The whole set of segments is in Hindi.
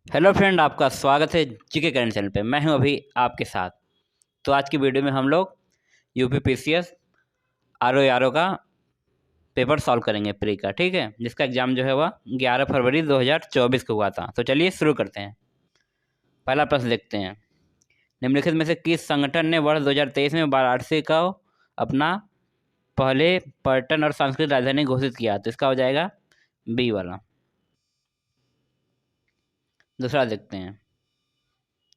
हेलो फ्रेंड, आपका स्वागत है जीके करंट चैनल पे। मैं हूं अभी आपके साथ। तो आज की वीडियो में हम लोग यूपी पीसीएस आरओ का पेपर सॉल्व करेंगे प्री का, ठीक है, जिसका एग्ज़ाम जो है वह 11 फरवरी 2024 को हुआ था। तो चलिए शुरू करते हैं। पहला प्रश्न देखते हैं। निम्नलिखित में से किस संगठन ने वर्ष 2023 में वाराणसी को अपना पहले पर्यटन और सांस्कृतिक राजधानी घोषित किया? तो इसका हो जाएगा बी वाला। दूसरा देखते हैं।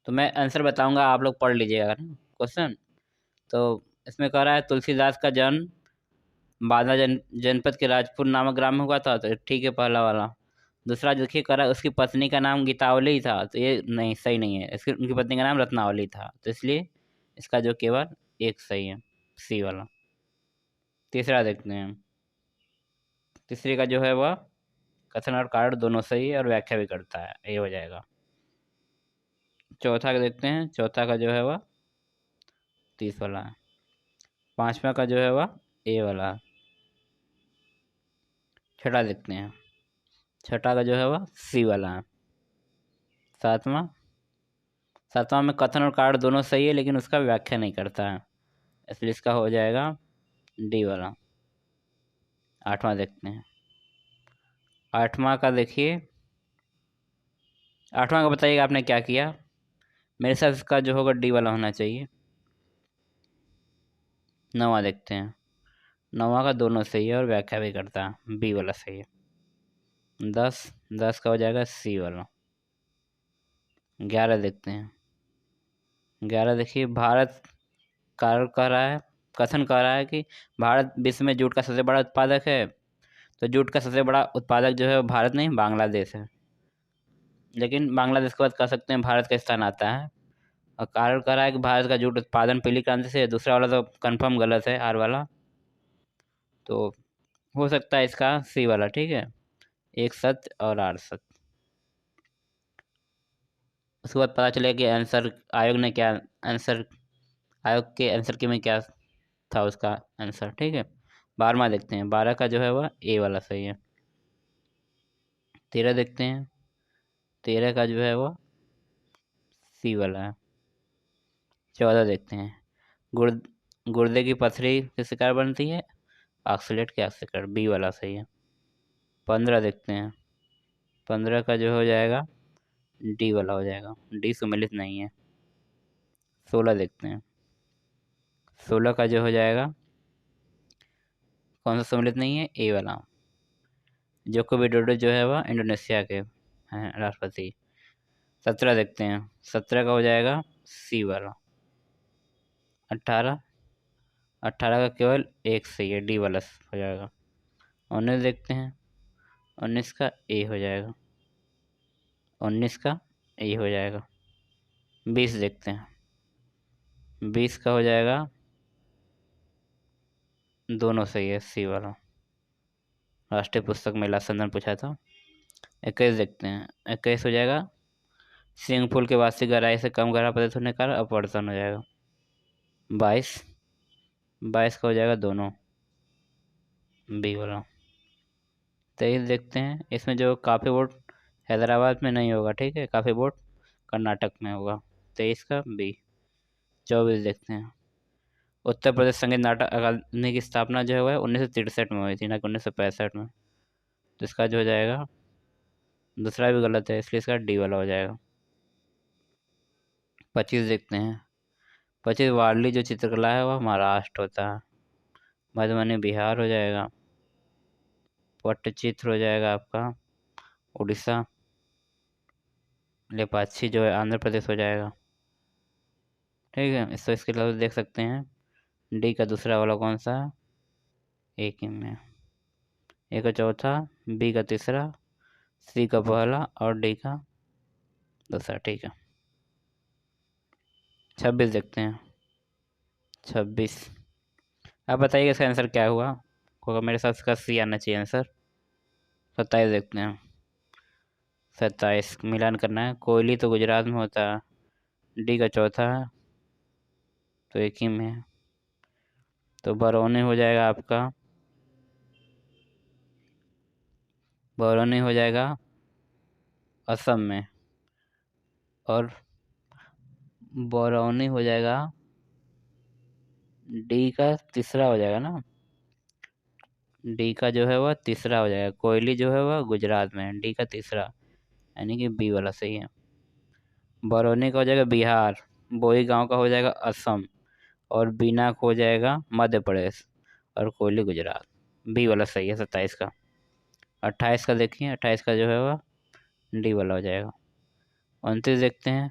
तो मैं आंसर बताऊंगा, आप लोग पढ़ लीजिएगा क्वेश्चन। तो इसमें कह रहा है तुलसीदास का जन्म बांदा जनपद के राजपुर नामक ग्राम में हुआ था, तो ठीक है पहला वाला। दूसरा देखिए, कह रहा है उसकी पत्नी का नाम गीतावली था, तो ये नहीं, सही नहीं है। इसकी उनकी पत्नी का नाम रत्नावली था, तो इसलिए इसका जो केवल एक सही है, सी वाला। तीसरा देखते हैं। तीसरे का जो है वह कथन और कारण दोनों सही है और व्याख्या भी करता है, ये हो जाएगा। चौथा का देखते हैं। चौथा का जो है वह 30 वाला है। पांचवा का जो है वह ए वाला है। छठा देखते हैं। छठा का जो है वह सी वाला है। सातवां। सातवां में कथन और कारण दोनों सही है, लेकिन उसका व्याख्या नहीं करता है, इसलिए इसका हो जाएगा डी वाला। आठवां देखते हैं। आठवां का देखिए। आठवां का बताइएगा आपने क्या किया। मेरे हिसाब से इसका जो होगा डी वाला होना चाहिए। नौवां देखते हैं। नौवां का दोनों सही है और व्याख्या भी करता है, बी वाला सही है। 10। 10 का हो जाएगा सी वाला। 11 देखते हैं। 11 देखिए, भारत कारण कह रहा है, कथन कह रहा है कि भारत विश्व में जूट का सबसे बड़ा उत्पादक है। तो जूट का सबसे बड़ा उत्पादक जो है वो भारत नहीं, बांग्लादेश है। लेकिन बांग्लादेश के बाद कह सकते हैं भारत का स्थान आता है। और कारण कह रहा है कि भारत का जूट उत्पादन पीली क्रांति से है। दूसरा वाला तो कंफर्म गलत है, आर वाला। तो हो सकता है इसका सी वाला, ठीक है। एक सत्य और आर सत्य। उसके बाद पता चलेगा कि आंसर आयोग ने क्या आंसर, आयोग के आंसर के में क्या था उसका आंसर, ठीक है। 12वां देखते हैं। 12 का जो है वह ए वाला सही है। 13 देखते हैं। 13 का जो है वह सी वाला है। 14 देखते हैं। गुर्द गुर्दे की पथरी किस शिकार बनती है? ऑक्सलेट के शिकार, बी वाला सही है। 15 देखते हैं। 15 का जो हो जाएगा डी वाला हो जाएगा, डी सुमेलित नहीं है। 16 देखते हैं। 16 का जो हो जाएगा, कौन सा सम्मिलित नहीं है? ए वाला। जोको विडोडो जो है वह इंडोनेशिया के हैं राष्ट्रपति। 17 देखते हैं। 17 का हो जाएगा सी वाला। 18। 18 का केवल एक सही है, डी वाला हो जाएगा। 19 देखते हैं। 19 का ए हो जाएगा। 19 का ए हो जाएगा। 20 देखते हैं। 20 का हो जाएगा, दोनों सही है, सी वाला। राष्ट्रीय पुस्तक मेला संदन पूछा था। 21 देखते हैं। 21 हो जाएगा, सिंह फूल के वार्षिक गहराई से कम गहरा प्रतीत होने का अपवर्तन हो जाएगा। 22। 22 का हो जाएगा दोनों, बी वाला। 23 देखते हैं। इसमें जो काफ़ी वोट हैदराबाद में नहीं होगा, ठीक है, काफ़ी वोट कर्नाटक में होगा। 23 का बी। 24 देखते हैं। उत्तर प्रदेश संगीत नाटक अकादमी की स्थापना जो है वह 1963 में हुई थी, ना कि 1965 में। तो इसका जो हो जाएगा, दूसरा भी गलत है, इसलिए इसका डी वाला हो जाएगा। 25 देखते हैं। 25 वारली जो चित्रकला है वह महाराष्ट्र होता है। मधुबनी बिहार हो जाएगा। पट्टचित्र हो जाएगा आपका उड़ीसा। लेपाक्षी जो है आंध्र प्रदेश हो जाएगा, ठीक है। इसके अलावा देख सकते हैं डी का दूसरा वाला कौन सा है, एक ही में। ए का चौथा, बी का तीसरा, सी का पहला और डी का दूसरा, ठीक है। 26 देखते हैं। 26। आप बताइए इसका आंसर क्या हुआ होगा। मेरे साथ इसका सी आना चाहिए आंसर। 27 देखते हैं। 27 मिलान करना है। कोयली तो गुजरात में होता है, डी का चौथा है, तो एक ही में है। तो बरौनी हो जाएगा आपका, बरौनी हो जाएगा असम में। और बरौनी हो जाएगा, डी का तीसरा हो जाएगा ना, डी का जो है वह तीसरा हो जाएगा। कोयली जो है वह गुजरात में है, डी का तीसरा, यानी कि बी वाला सही है। बरौनी का हो जाएगा बिहार, बोई गांव का हो जाएगा असम, और बीना का हो जाएगा मध्य प्रदेश, और कोयली गुजरात। बी वाला सही है 27 का। 28 का देखिए, 28 का जो है वह डी वाला हो जाएगा। 29 देखते हैं,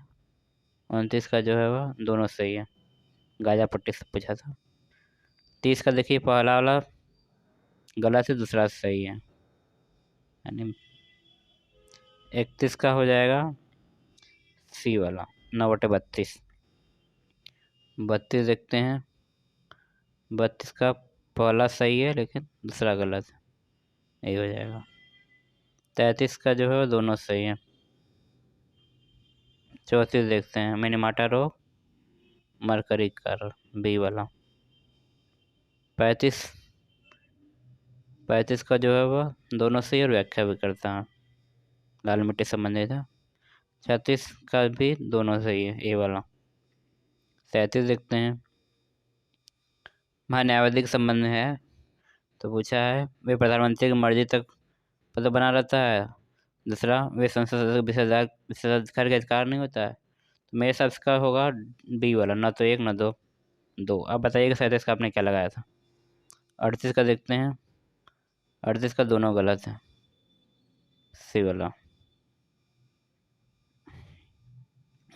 29 का जो है वह दोनों सही है, गाजा पट्टी से पूछा था। 30 का देखिए, पहला वाला गलत है, दूसरा सही है, यानी 31 का हो जाएगा सी वाला, 9/32। 32 देखते हैं, 32 का पहला सही है लेकिन दूसरा गलत है, यही हो जाएगा। 33 का जो है वो दोनों सही है। 34 देखते हैं, मिनीमाटा रो मरकरी कार, बी वाला। 35, 35 का जो है वह दोनों सही और व्याख्या भी करता है, लाल मिट्टी संबंधित है। 36 का भी दोनों सही है, ए वाला। 37 देखते हैं, वहाँ न्यायवादी के संबंध में है, तो पूछा है वे प्रधानमंत्री की मर्जी तक पद बना रहता है। दूसरा, वे संसद सदस्य को विशेषाधिकार का अधिकार नहीं होता है। तो मेरे हिसाब से इसका होगा बी वाला, ना तो एक ना दो, दो। अब बताइएगा 37 का आपने क्या लगाया था। 38 का देखते हैं, 38 का दोनों गलत है, सी वाला।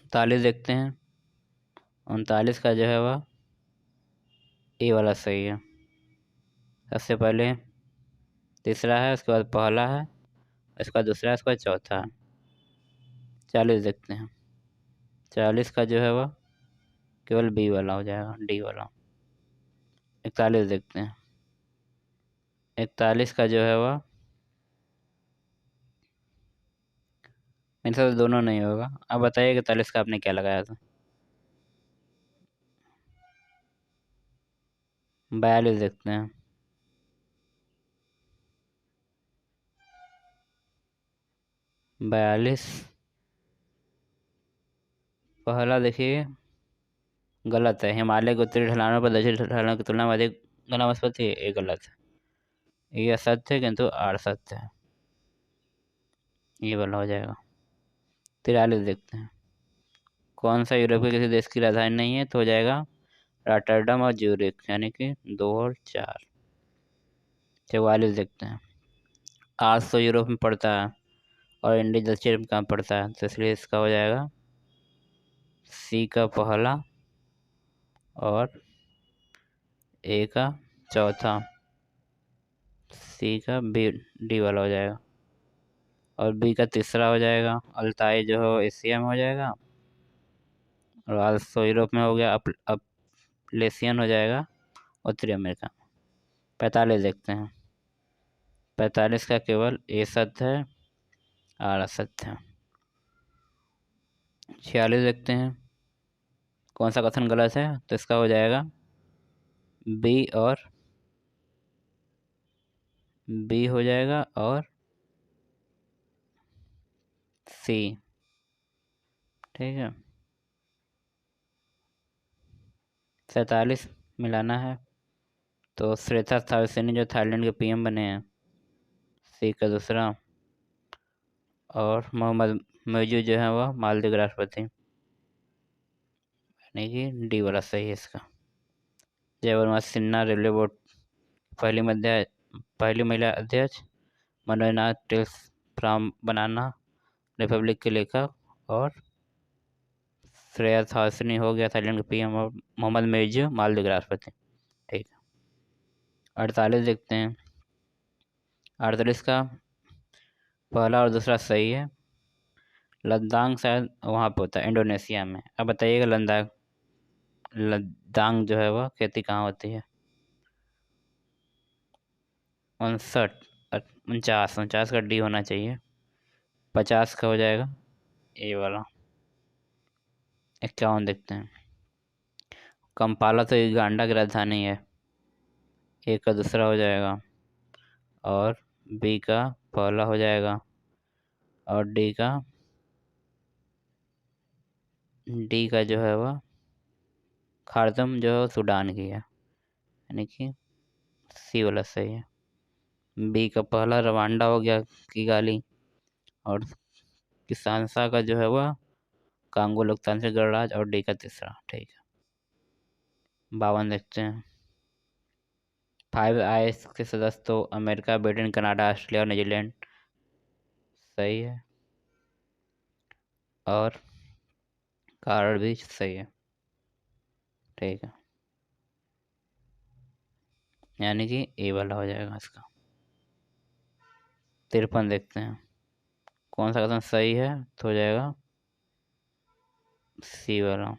39 देखते हैं, 39 का जो है वह ए वाला सही है। सबसे पहले तीसरा है, उसके बाद पहला है, इसका दूसरा है, उसके बाद चौथा है। 40 देखते हैं, 40 का जो है वह केवल बी वाला हो जाएगा, डी वाला। 41 देखते हैं, 41 का जो है वह मेरे साथ दोनों नहीं होगा। अब बताइए 41 का आपने क्या लगाया था। 42 देखते हैं, 42 पहला देखिए गलत है, हिमालय के उत्तरी ढलानों पर दक्षिणी ढलानों की तुलना में अधिक घना वनस्पति है, ये गलत है। ये असत्य है किंतु आड़ सत्य है, ये वाला हो जाएगा। 43 देखते हैं, कौन सा यूरोप के किसी देश की राजधानी नहीं है, तो हो जाएगा रॉटरडम और ज्यूरिख, यानी कि 2 और 4। 44 देखते हैं, आज तो यूरोप में पड़ता है और इंडिया दक्षिण में कहाँ पड़ता है, तो इसलिए इसका हो जाएगा सी का पहला और ए का चौथा, सी का बी, डी वाला हो जाएगा, और बी का तीसरा हो जाएगा। अल्ताई जो है एशिया में हो जाएगा, और आल्सो यूरोप में हो गया। अपलेशियन हो जाएगा उत्तरी अमेरिका। 45 देखते हैं, 45 का केवल ए सत्य है, आर असत्य है। 46 देखते हैं, कौन सा कथन गलत है, तो इसका हो जाएगा बी, और बी हो जाएगा और सी, ठीक है। 47 मिलाना है, तो श्रेथा थावसेनी जो थाईलैंड के पीएम बने हैं, सी का दूसरा, और मोहम्मद मौजूद जो है वह मालदीव के राष्ट्रपति, यानी कि डी वाला सही है इसका। जयवर्मा सिन्हा रेलवे बोर्ड पहली महिला अध्यक्ष। मनोजनाथ टिल्स फ्राम बनाना रिपब्लिक के लेखक, और श्रेया थासनी हो गया थाईलैंड के पीएम, और मोहम्मद मेजू मालदीव के राष्ट्रपति, ठीक है। 48 देखते हैं, 48 का पहला और दूसरा सही है। लद्दाख शायद वहाँ पे होता है, इंडोनेशिया में। अब बताइएगा लद्दाख जो है वह खेती कहाँ होती है। 59, 49, 49 का डी होना चाहिए। 50 का हो जाएगा ए वाला। 51 देखते हैं, कंपाला तो युगांडा की राजधानी है, ए का दूसरा हो जाएगा, और बी का पहला हो जाएगा, और डी का डी का जो है वह खार्तम जो है सूडान की है, यानी कि सी वाला सही है। बी का पहला रवांडा हो गया किगाली, और किसानसा का जो है वह कांगो लोकतांत्रिक गणराज्य, और डी का तीसरा। ठीक है, 52 देखते हैं। फाइव आईज के सदस्य तो अमेरिका, ब्रिटेन, कनाडा, ऑस्ट्रेलिया और न्यूजीलैंड सही है, और कारण भी सही है। ठीक है, यानी कि ए वाला हो जाएगा इसका। 53 देखते हैं, कौन सा कथन सही है, तो हो जाएगा सी वाला।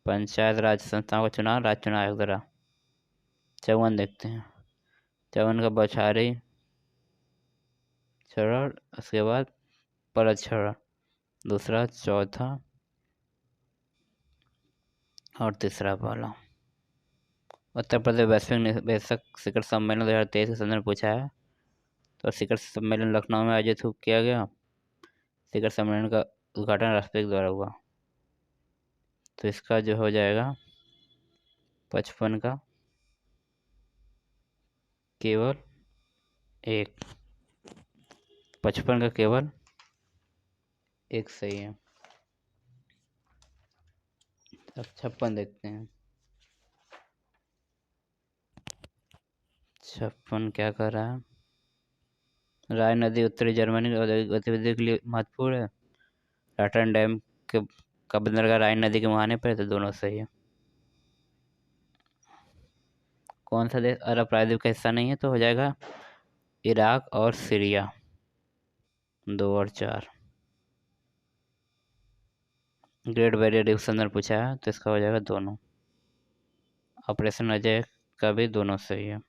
पंचायत राज संस्थाओं का चुनाव राज्य चुनाव आयोग द्वारा। 54 देखते हैं, 54 का बौछारी चरण, उसके बाद परत चरण, दूसरा, चौथा और तीसरा वाला। उत्तर प्रदेश वैश्विक निवेशक शिखर सम्मेलन 2023 का संदर्भ पूछा है, तो शिखर सम्मेलन लखनऊ में आयोजित किया गया। शिखर सम्मेलन का उद्घाटन राष्ट्रपति द्वारा हुआ, तो इसका जो हो जाएगा 55 का केवल एक, 55 का केवल एक सही है। अब 56 देखते हैं। 56 क्या कर रहा है, राइन नदी उत्तरी जर्मनी की औद्योगिक गतिविधियों के लिए महत्वपूर्ण है। रॉटरडैम डैम के का बंदरगाह राइन नदी के मुहाने पर है, तो दोनों सही है। कौन सा देश अरब प्रायद्वीप का हिस्सा नहीं है, तो हो जाएगा इराक और सीरिया, 2 और 4। ग्रेट बैरियर रीफ संदर्भ पूछा है, तो इसका हो जाएगा दोनों। ऑपरेशन अजय का भी दोनों सही है।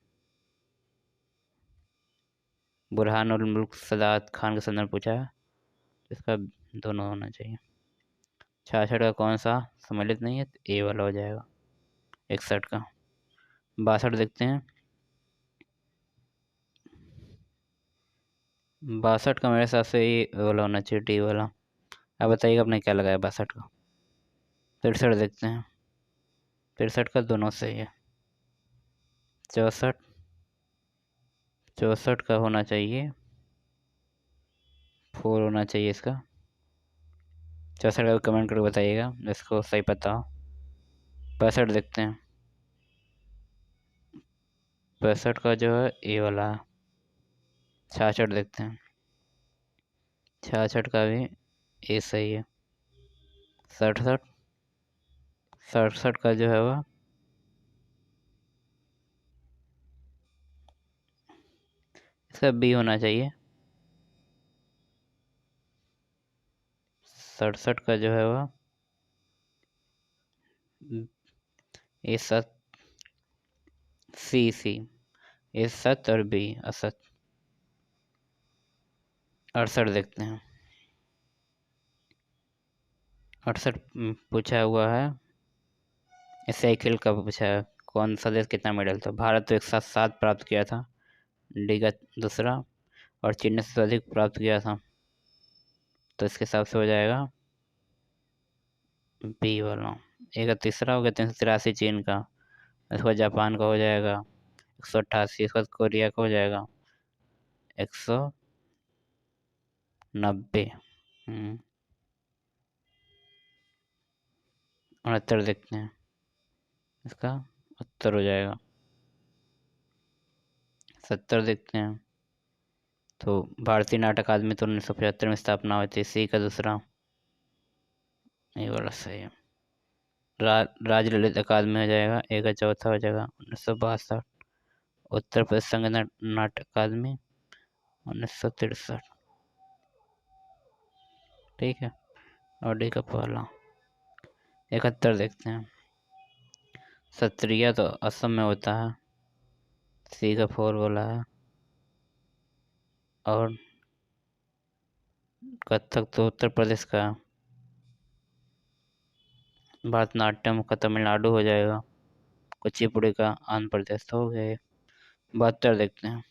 बुरहान उल मुल्क सदात खान का संदर्भ पूछा है, तो इसका दोनों होना चाहिए। 66 का कौन सा सम्मिलित नहीं है, तो ए वाला हो जाएगा। 61 का। 62 देखते हैं। 62 का मेरे हिसाब से ये वाला होना चाहिए, डी वाला। अब बताइए आपने क्या लगाया 62 का। 63 देखते हैं। 63 का दोनों सही है। 64, 64 का होना चाहिए 4 होना चाहिए इसका। 64 का कमेंट करके बताइएगा जिसको सही पता हो। 65 देखते हैं। 65 का जो है ए वाला है। 66 देखते हैं। 66 का भी ए सही है। 67, 67 का जो है वह इसका बी होना चाहिए। 67 का जो है वह ए सत, सी ए सत और बी असत। 68 देखते हैं। 68 पूछा हुआ है, इससे एक खेल का पूछा है, कौन सा देश कितना मेडल, तो भारत तो एक साथ 7 प्राप्त किया था, डी का दूसरा, और चीन ने सबसे अधिक प्राप्त किया था, तो इसके हिसाब से हो जाएगा बी वाला। ए का तीसरा हो गया 383 चीन का, इसके बाद जापान का हो जाएगा 188, इसके बाद कोरिया का हो जाएगा 190। 69 देखते हैं, इसका उत्तर हो जाएगा 70 देखते हैं। तो भारतीय नाटक अकादमी तो 1975 में स्थापना हुई थी, सी का दूसरा, ये वाला सही है। राज्य ललित अकादमी हो जाएगा, ए का चौथा हो जाएगा 1962। उत्तर प्रदेश संघ नाटक अकादमी 1963। ठीक है, और डी का पहला। 71 देखते हैं। सत्रिया तो असम में होता है, सी का 4 वाला है, और कथक तो उत्तर प्रदेश का है। भरतनाट्यम का तमिलनाडु हो जाएगा, कुचिपुड़ी का आंध्र प्रदेश, तो हो गया ये। 72 देखते हैं।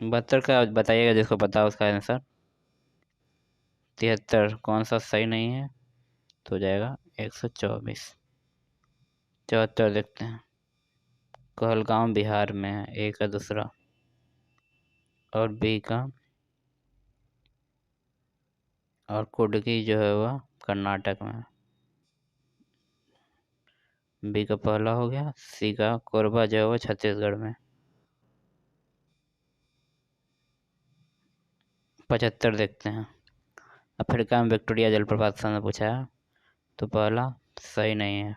72 का बताइएगा जिसको पता हो उसका आंसर। 73 कौन सा सही नहीं है, तो हो जाएगा 124। 74 देखते हैं। कहलगांव बिहार में है, ए का दूसरा, और बी का, और कुडगी जो है वह कर्नाटक में है। बी का पहला हो गया। सी का कोरबा जो है वो छत्तीसगढ़ में। 75 देखते हैं। अफ्रीका में विक्टोरिया जलप्रपात से पूछा है, तो पहला सही नहीं है,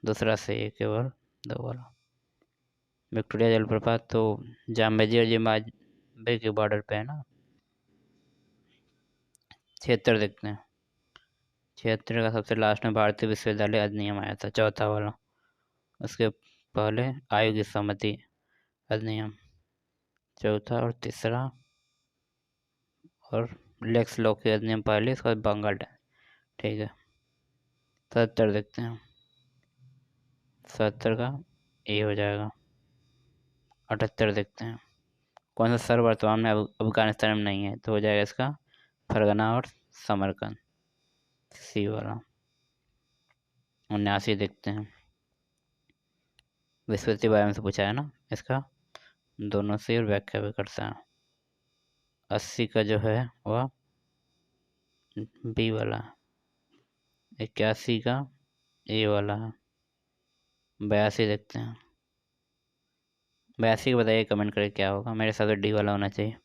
दूसरा सही है केवल, दो वाला। विक्टोरिया जलप्रपात तो जाम्बेजी और जिम्बाब्वे के बॉर्डर पे है ना। 76 देखते हैं। 76 का सबसे लास्ट में भारतीय विश्वविद्यालय अधिनियम आया था, चौथा वाला। उसके पहले आयु की सहमति अधिनियम, चौथा और तीसरा, और लेक्स लॉ के अधिनियम पहले, इसके बाद बंगाल डैम। ठीक है। 77 देखते हैं। 77 का ए हो जाएगा। 78 देखते हैं। कौन सा शहर वर्तमान में अफगानिस्तान में नहीं है, तो हो जाएगा इसका फरगना और समरकंद, सी वाला। 79 देखते हैं। विस्फोटक बारे में से पूछा है ना, इसका दोनों से और व्याख्या भी करता है। 80 का जो है वह बी वाला है। 81 का ए वाला है। 82 देखते हैं। 82 का बताइए, कमेंट करके क्या होगा। मेरे हिसाब से डी वाला होना चाहिए।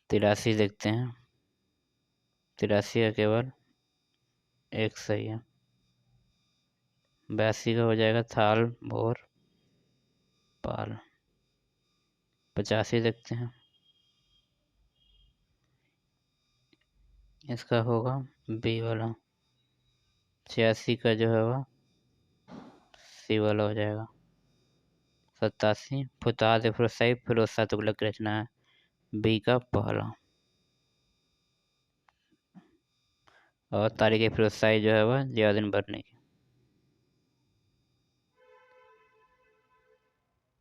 83 देखते हैं। 83 का केवल एक सही है। 82 का हो जाएगा थाल भोर पाल। 85 देखते हैं। इसका होगा बी वाला। 86 का जो है वह सी वाला हो जाएगा। 87 फुतहाद फिरोज फिरोज शाह तुगलक की रचना है, बी का पहला। और तारीख फिरोज शाही जो है वह जियाउद्दीन बरनी की।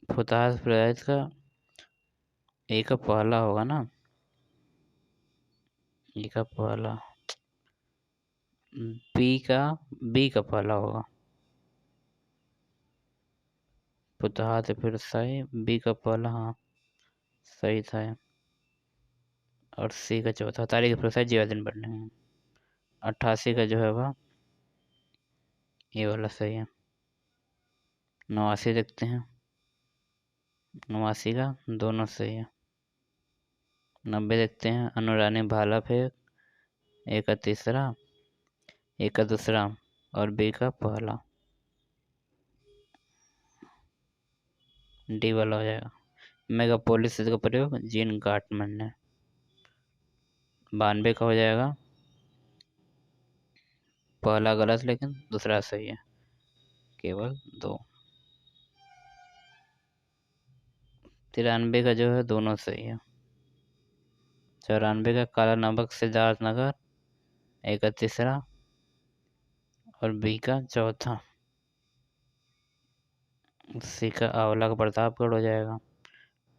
फुतहाद फिरोज का ए का पहला होगा ना, ए का पहला। बी का पहला होगा। फुतहाद फिरोज शाही बी का पहला, हाँ सही था। और सी का चौथा तारीख फिरोज शाही जियाउद्दीन बरनी। 88 का जो है वह ये वाला सही है। 89 देखते हैं। 89 का दोनों सही है। 90 देखते हैं। अनुरानी भाला फेंक, ए का तीसरा, ए का दूसरा और बी का पहला, डी वाला हो जाएगा। मेगापोलिस का प्रयोग जीन गार्टमैन ने। 92 का हो जाएगा पहला गलत, लेकिन दूसरा सही है, केवल दो। 93 का जो है दोनों सही है। 94 का काला नमक सिद्धार्थ नगर, ए का तीसरा और बी का चौथा, सी का आंवला का प्रतापगढ़ हो जाएगा,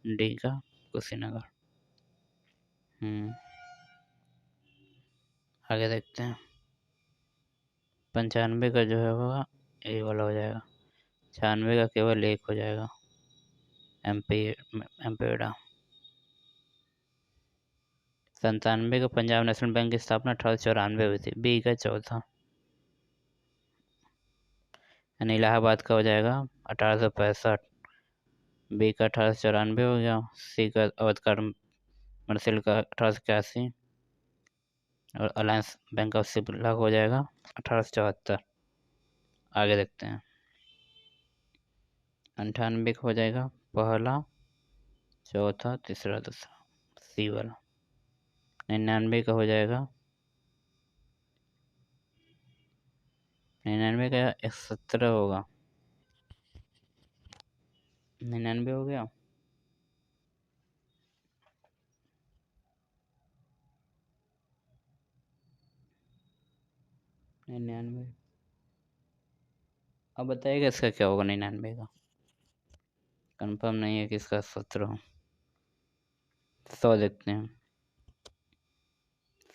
डी का कुशीनगर। आगे देखते हैं। 95 का जो है वह ए वाला हो जाएगा। 96 का केवल एक हो जाएगा, एम्पेडा। 97 का पंजाब नेशनल बैंक की स्थापना 1894 हुई थी, बी का चौथा। यानी इलाहाबाद का हो जाएगा 1865, बी का 1894 हो गया, सी का अवध कमर्शियल का 1881 और अलायंस बैंक ऑफ शिमला हो जाएगा 1874। आगे देखते हैं। 98 का हो जाएगा पहला, चौथा, तीसरा, दूसरा, सी वाला। 99 का हो जाएगा 99 का 17 होगा। 99 हो गया। 99, अब बताइएगा इसका क्या होगा 99 का। कंफर्म नहीं है कि इसका 17। 100 देखते हैं।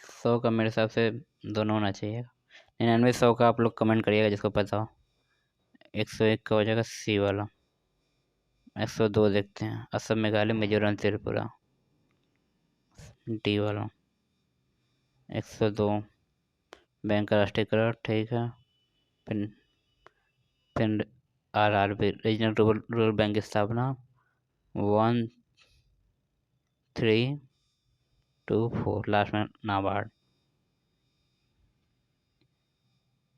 100 का मेरे हिसाब से दोनों होना चाहिए। 99 100 का आप लोग कमेंट करिएगा जिसको पता हो। 101 का हो जाएगा सी वाला। 102 देखते हैं, असम मेघालय मिजोरम त्रिपुरा, डी वाला। 102 बैंक का राष्ट्रीयकरण, ठीक है। फिर फिर RRB रीजनल रूरल बैंक की स्थापना 1324, लास्ट में नाबार्ड।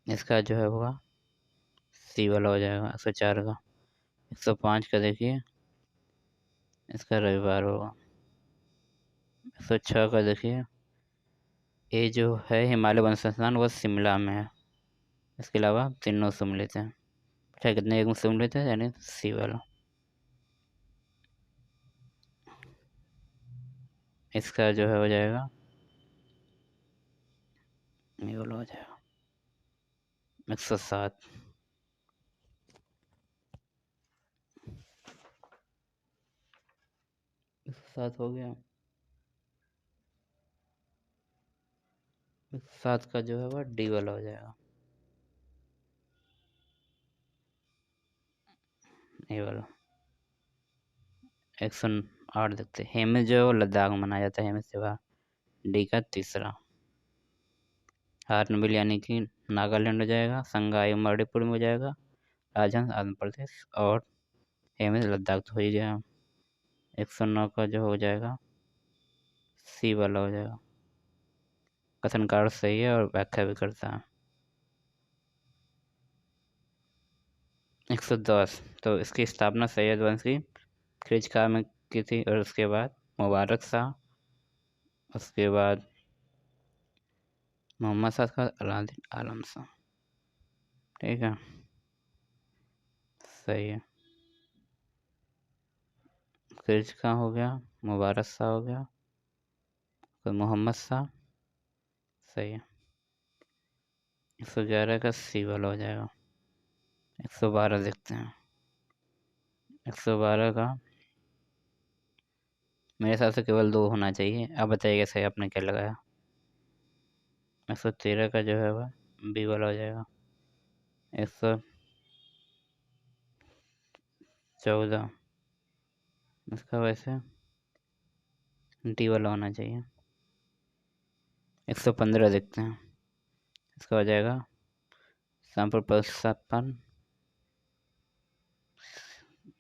इसका जो है होगा सी वाला हो जाएगा। 104 का। 105 का देखिए, इसका रविवार होगा। 106 का देखिए, ये जो है हिमालय वन संस्थान वो शिमला में है। इसके अलावा तीनों सम्मिलित हैं। अच्छा, कितने एक में सम्मिलित है, यानी सी वाला। इसका जो है हो जाएगा, ये वाला हो जाएगा 107। 107 हो गया। 107 का जो है वह डी वाला हो जाएगा, ये वाला। 108 देखते हैं। हेमत जो है वो लद्दाख में मनाया जाता है, हेमत त्योहार। डी का तीसरा। हार्नबिल यानी कि नागालैंड हो जाएगा। संगाई मणिपुर में हो जाएगा। राजहंस आंध्र प्रदेश। और हेमत लद्दाख तो हो ही गया। 109 का जो हो जाएगा सी वाला हो जाएगा। कथनकार सही है और व्याख्या भी करता है। 110 तो इसकी स्थापना सैयद वंश की खिलज खां में की थी, और उसके बाद मुबारक शाह, उसके बाद मोहम्मद शाह का अलाउद्दीन आलम शाह। ठीक है, सही है। खिलज खां हो गया, मुबारक शाह हो गया, फिर मोहम्मद शाह। सही है। 111 का सी वाला हो जाएगा। 112 देखते हैं। 112 का मेरे हिसाब से केवल दो होना चाहिए। अब बताइएगा सही आपने क्या लगाया। 113 का जो है वह बी वाला हो जाएगा। 114 इसका वैसे डी वाला होना चाहिए। 115 देखते हैं। इसका हो जाएगा शामपुर प्रस्थापन।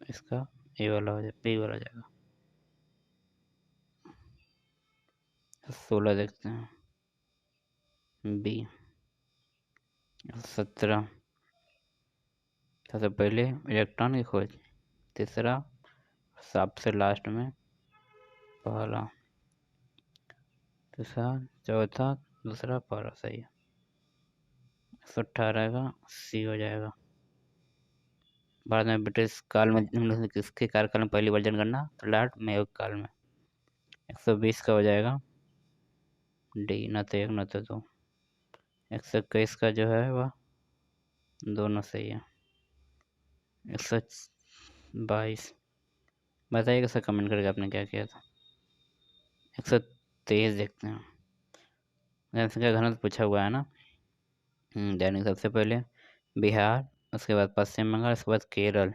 इसका ए वाला हो जाए, बी वाला हो जाएगा। 16 देखते हैं, बी। 17 सबसे पहले इलेक्ट्रॉन की खोज। तीसरा सबसे लास्ट में पहला। तीसरा, चौथा, दूसरा, पहला। सही है। 118 का सी हो जाएगा। भारत में ब्रिटिश काल में निम्नलिखित में से किसके कार्यकाल में पहली बार जनगणना? तो लॉर्ड मेयो काल में। 120 का हो जाएगा डी, न तो एक न तो दो। 121 का जो है वह दोनों सही है। 122 बताइएगा सर कमेंट करके आपने क्या किया था। 123 देखते हैं। जनसंख्या घनत्व पूछा हुआ है ना। दैनिक सबसे पहले बिहार, उसके बाद पश्चिम बंगाल, उसके बाद केरल।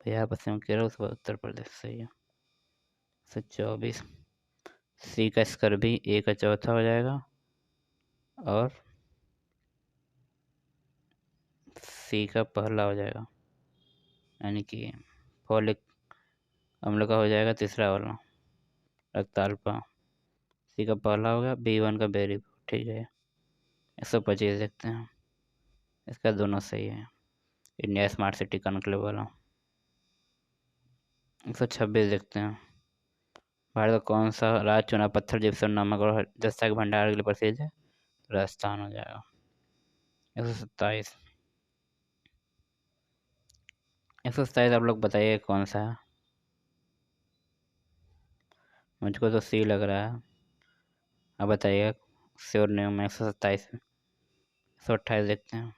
बिहार, पश्चिम केरल, उसके बाद उत्तर प्रदेश। सही है। 124 सी का स्कर भी ए का चौथा हो जाएगा, और सी का पहला हो जाएगा, यानी कि फॉलिक अम्ल का हो जाएगा तीसरा वाला, रक्ताल्पा। सी का पहला हो गया, B1 का बेरी। ठीक है। 125 देखते हैं। इसका दोनों सही है। इंडिया स्मार्ट सिटी कॉन्क्लेव वाला। 126 देखते हैं। भारत का कौन सा राज्य चुना पत्थर जिप्सम नमक और जस्ता के भंडार के लिए प्रसिद्ध है? राजस्थान हो जाएगा। 127 127 आप लोग बताइए कौन सा है। मुझको तो सी लग रहा है, अब बताइए। श्योर नहीं हूँ मैं। 127 128 देखते हैं।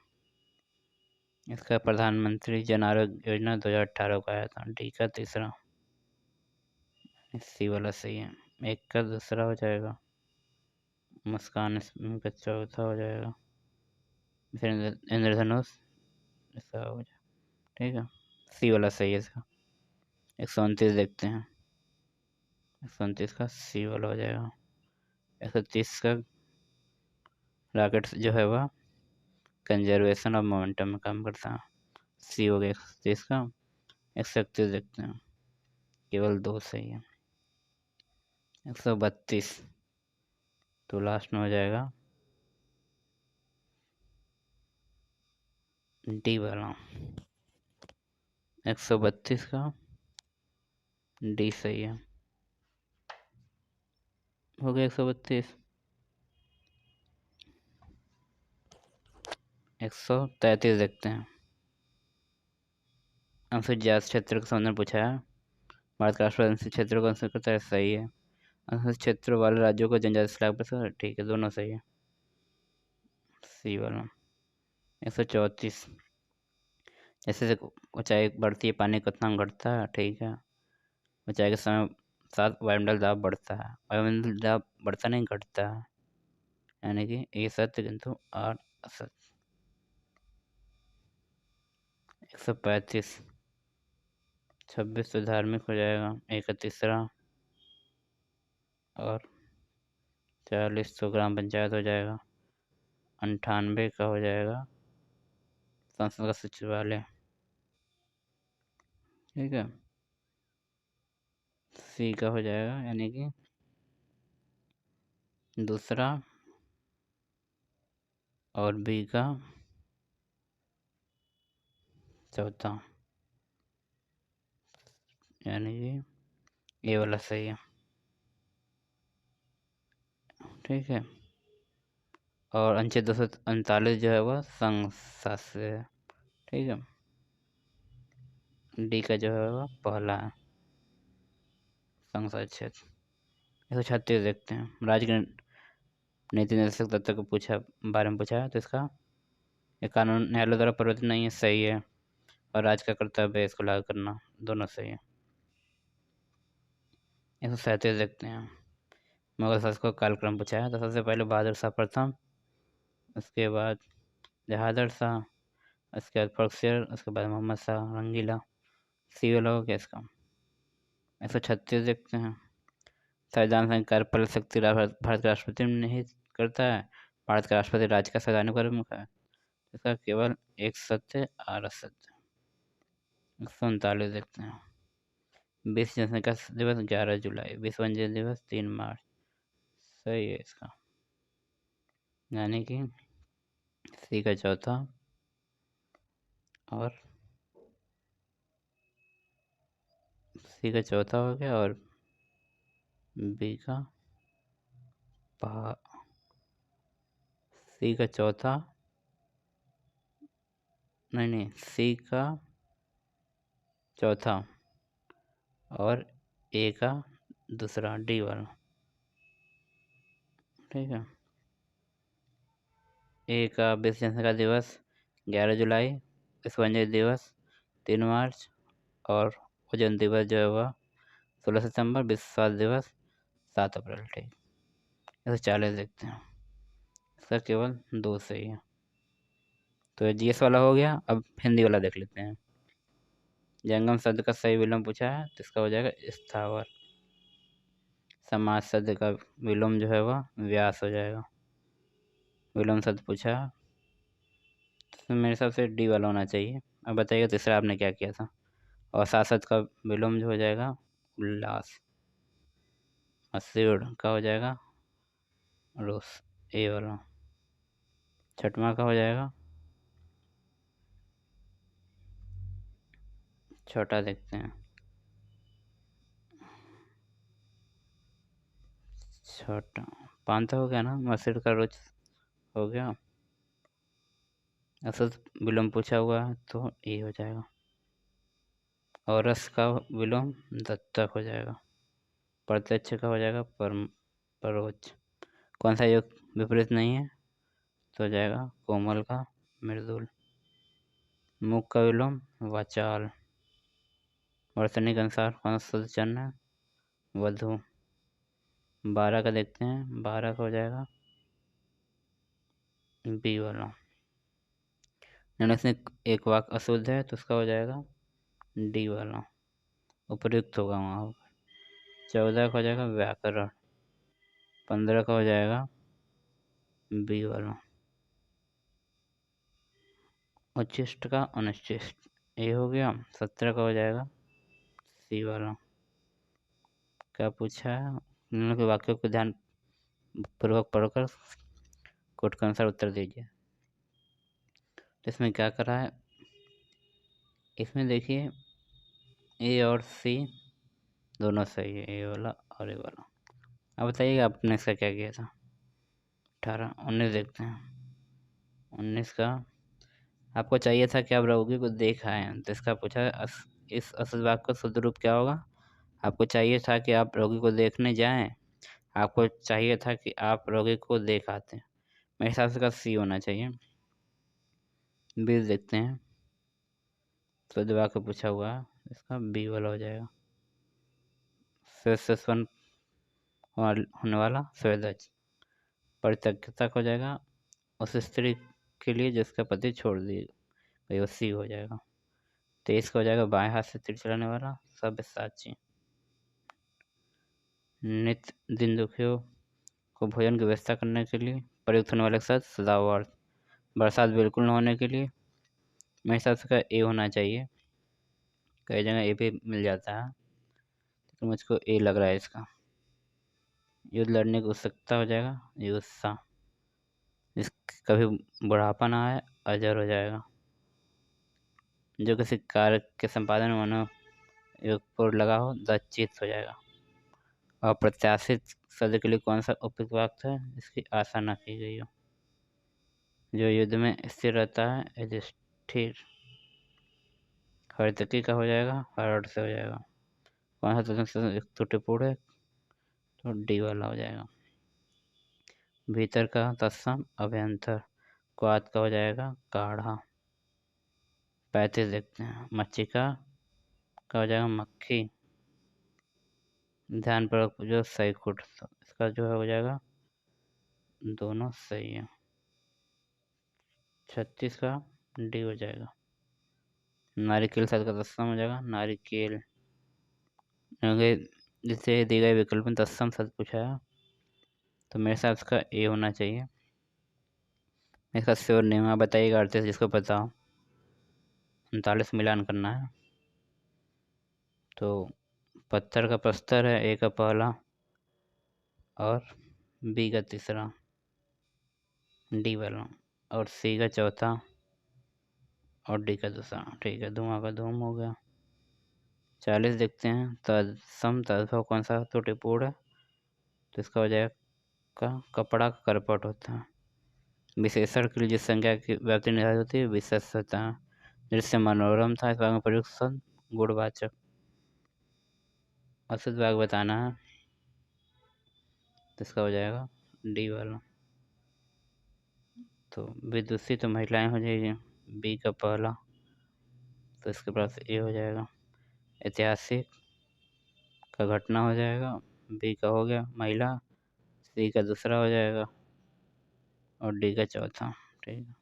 इसका प्रधानमंत्री जन आरोग्य योजना 2018 का आया था। डी का तीसरा, सी वाला सही है। एक का दूसरा हो जाएगा, मुस्कान इसका चौथा हो जाएगा, फिर इंद्रधनुष इसका हो जाएगा। ठीक है, सी वाला सही है इसका। 129 देखते हैं, 129 का सी वाला हो जाएगा। 130 का रॉकेट जो है वह कंजर्वेशन ऑफ मोमेंटम में काम करता है। सी हो गया 130 का। 131 देखते हैं, केवल दो सही है। 132 तो लास्ट में हो जाएगा डी वाला। 132 का डी सही है। हो गया 132। 133 देखते हैं, अनुसूचित जाति क्षेत्र का संबंध पूछा है। भारत का राष्ट्रीय अनुसूचित क्षेत्र को अनुसूचित करता है, सही है। अनुसूचित क्षेत्र वाले राज्यों को जनजाति स्लैब पर, ठीक है, दोनों सही है। सी वाला। 134 जैसे जैसे ऊंचाई बढ़ती है पानी का उतना घटता है, ठीक है। ऊंचाई के समय साथ वायुमंडल दाब बढ़ता है, वायुमंडल दाब बढ़ता नहीं घटता है, यानी कि ये सत्य किंतु आर असत्य। 135 26 तो धार्मिक हो जाएगा। एक का तीसरा और 40 तो ग्राम पंचायत हो जाएगा। 98 का हो जाएगा संसद का सचिवालय। ठीक है, सी का हो जाएगा यानी कि दूसरा, और बी का चौथा, यानी कि ए वाला सही है। ठीक है, और अनुच्छेद 239 जो है वह संघ शासन है। ठीक है, डी का जो है वह पहला है, संघ अनुच्छेद। 136 देखते हैं, राज्य के नीति निर्देशक तत्व को बारे में पूछा है, तो इसका ये कानून न्यायालय द्वारा परिवर्तित नहीं है, सही है। और राज्य का कर्तव्य है इसको लागू करना, दोनों सही है। 137 देखते हैं, मुगल शासकों का कालक्रम पूछा है, तो सबसे पहले बहादुर शाह प्रथम, उसके बाद जहादर शाह, उसके बाद फर्रुखसियर, उसके बाद मोहम्मद शाह रंगीला। सी वाला हो गया इसका। 136 देखते हैं, संविधान संघ कार्यपालक शक्ति भारत के राष्ट्रपति ने निहित करता है। भारत का राष्ट्रपति राज्य का संवैधानिक प्रमुख है। इसका केवल एक सत्य और असत्य। 139 देखते हैं, विश्व जनसंख्या दिवस 11 जुलाई, विश्व वन्यजीव दिवस 3 मार्च। सही है इसका, यानी कि सी का चौथा और सी का चौथा हो गया और बी का सी का चौथा, नहीं सी का चौथा और ए का दूसरा, डी वाला। ठीक है, ए का विश्व जनसंख्या दिवस 11 जुलाई, विश्व वन्यजीव दिवस 3 मार्च, और ओजोन दिवस जो है वह 16 सितंबर, विश्व स्वास्थ्य दिवस 7 अप्रैल। ठीक, 140 देखते हैं, इसका केवल दो सही है। तो जीएस वाला हो गया, अब हिंदी वाला देख लेते हैं। जंगम शब्द का सही विलोम पूछा है, तो इसका हो जाएगा स्थावर। समाज शब्द का विलोम जो है वह व्यास हो जाएगा। विलोम शब्द पूछा है, तो मेरे हिसाब से डी वाला होना चाहिए। अब बताइए तीसरा आपने क्या किया था। और शासक का विलोम जो हो जाएगा उल्लास। असीर्ण का हो जाएगा रोस, ए वाला। छठवां का हो जाएगा, छोटा देखते हैं, छोटा पांता हो गया ना, मसीर का रोज हो गया। असल विलोम पूछा हुआ है तो ए हो जाएगा। और रस का विलोम दत्तक हो जाएगा। प्रत्यक्ष का हो जाएगा परोक्ष। कौन सा योग विपरीत नहीं है, तो हो जाएगा कोमल का मृदुल। मुख का विलोम वाचाल। वर्तनी के अनुसार कौन सा शुद्ध चरण है? वधु। 12 का देखते हैं, 12 का हो जाएगा बी वाला। निम्न से एक वाक्य अशुद्ध है तो उसका हो जाएगा डी वाला, उपयुक्त होगा वहाँ। 14 का हो जाएगा व्याकरण। 15 का हो जाएगा बी वाला, उच्छिष्ट का अनिश्चिष्ट, ये हो गया। 17 का हो जाएगा सी वाला। क्या पूछा है? निम्न के वाक्यों को ध्यान पूर्वक पढ़कर कोट के अनुसार उत्तर दीजिए। तो इसमें क्या करा है, इसमें देखिए ए और सी दोनों सही है, ए वाला और ए वाला। अब बताइएगा आपने इसका क्या किया था। 18 19 देखते हैं। 19 का आपको चाहिए था कि आप रोगी को देख आएँ, तो इसका पूछा है इस असल वाक्य का शुद्ध रूप क्या होगा। आपको चाहिए था कि आप रोगी को देखने जाएं, आपको चाहिए था कि आप रोगी को देख आते। मेरे हिसाब से इसका सी होना चाहिए। 20 देखते हैं। शुद्ध वाक्य पूछा हुआ है, इसका बी वाला हो जाएगा। सेवन होने वाला स्वेदज। परित्यक्ता हो जाएगा उस स्त्री के लिए जिसका पति छोड़ दिए गई, वो सी हो जाएगा। 23 का हो जाएगा बाएं हाथ से तीर चलाने वाला सब्यसाची। नित्य दिन दुखियों को भोजन की व्यवस्था करने के लिए प्रयुक्त होने वाले के साथ सदावर्त। बरसात बिल्कुल न होने के लिए मेरे हिसाब से का ए होना चाहिए। कई जगह ए भी मिल जाता है, तो मुझको ए लग रहा है इसका। युद्ध लड़ने की उत्सुकता हो जाएगा ये उत्साह। इस कभी बुढ़ापा ना आए अजर हो जाएगा। जो किसी कार्य के संपादन में मनोयोग लगा हो दचित हो जाएगा। अप्रत्याशित शब्द के लिए कौन सा उपयुक्त वाक्य है? इसकी आशा न की गई हो। जो युद्ध में स्थिर रहता है युधिष्ठिर। हर्तकी का हो जाएगा हर्ट से हो जाएगा। कौन सा त्रुटिपूर्ण है? तो डी वाला हो जाएगा। भीतर का तत्सम अभ्यंतर। क्वाद का हो जाएगा काढ़ा। 35 देखते हैं। मच्छिका का हो जाएगा मक्खी। ध्यान पूर्वक जो सही कुट, तो इसका जो है हो जाएगा दोनों सही है। 36 का डी हो जाएगा। नारिकेल शब्द का तत्सम हो जाएगा नारिकेल। जिससे दिए गए विकल्प में तत्सम शब्द पूछा है, तो मेरे हिसाब से इसका ए होना चाहिए। इसका श्योर नेम आप बताइएगा 38 जिसको पता हो। 39 मिलान करना है। तो पत्थर का प्रस्तर है ए का पहला और बी का तीसरा, डी वाला, और सी का चौथा और डी का दूसरा। ठीक है, धुआं का धूम हो गया। 40 देखते हैं। तत्सम तद्भव कौन सा त्रुटिपूर्ण है? तो इसका हो जाएगा कपड़ा का करपट होता है। विशेषण के लिए जिस संख्या की व्याप्ति निर्धारित होती है विशेष होता है। दृश्य मनोरम था, इस भाग में प्रयुक्त शब्द गुणवाचक। अशुद्ध भाग बताना है, तो इसका हो जाएगा डी वाला। तो विदुषी तो महिलाएं हो जाएगी, बी का पहला, तो इसके पास ए हो जाएगा। ऐतिहासिक का घटना हो जाएगा, बी का हो गया महिला, सी का दूसरा हो जाएगा और डी का चौथा। ठीक है।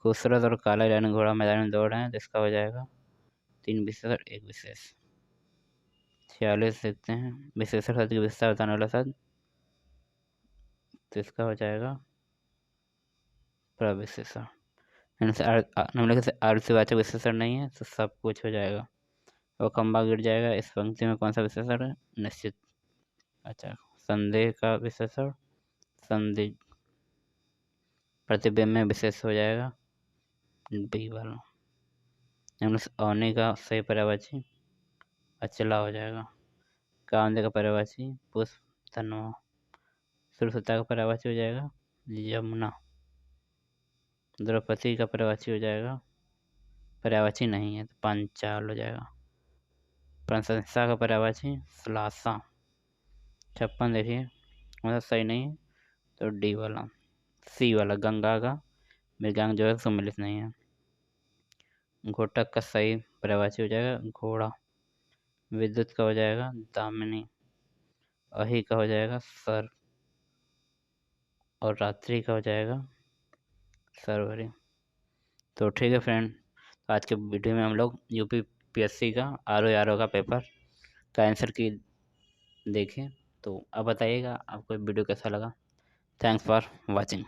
खूबसूरत और काला ईरानी घोड़ा मैदान में दौड़ रहे हैं, तो इसका हो जाएगा 3 विशेष और 1 विशेष। 46 देखते हैं। विशेषण शब्द की विशेषता बताने वाला शब्द, तो इसका हो जाएगा प्रविशेषण। निम्नलिखित से आर्थिवाचक विशेषण नहीं है, तो सब कुछ हो जाएगा। वो खंबा गिर जाएगा, इस पंक्ति में कौन सा विशेषण है? निश्चित। अच्छा, संदेह का विशेषण संदिग्ध। प्रतिबिंब में विशेष हो जाएगा बी वाला। निम्न से औने का सही पर्यायवाची अचला हो जाएगा। कांदे का पर्यायवाची पुष्प धनवा। सुरसता का पर्यायवाची हो जाएगा यमुना। द्रौपदी का पर्यायवाची हो जाएगा, पर्यायवाची नहीं है तो पंचाल हो जाएगा। प्रशंसा का पर्यायवाची श्लाघा। 56 देखिए मतलब सही नहीं है, तो डी वाला। सी वाला गंगा का मृगांक जो है सम्मिलित नहीं है। घोटक का सही पर्यायवाची हो जाएगा घोड़ा। विद्युत का हो जाएगा दामिनी। अहि का हो जाएगा सर। और रात्रि का हो जाएगा सरवरी। तो ठीक है फ्रेंड, तो आज के वीडियो में हम लोग यूपीपीएससी का आर ओ का पेपर का आंसर की देखें। तो अब बताइएगा आपको वीडियो कैसा लगा। Thanks for watching.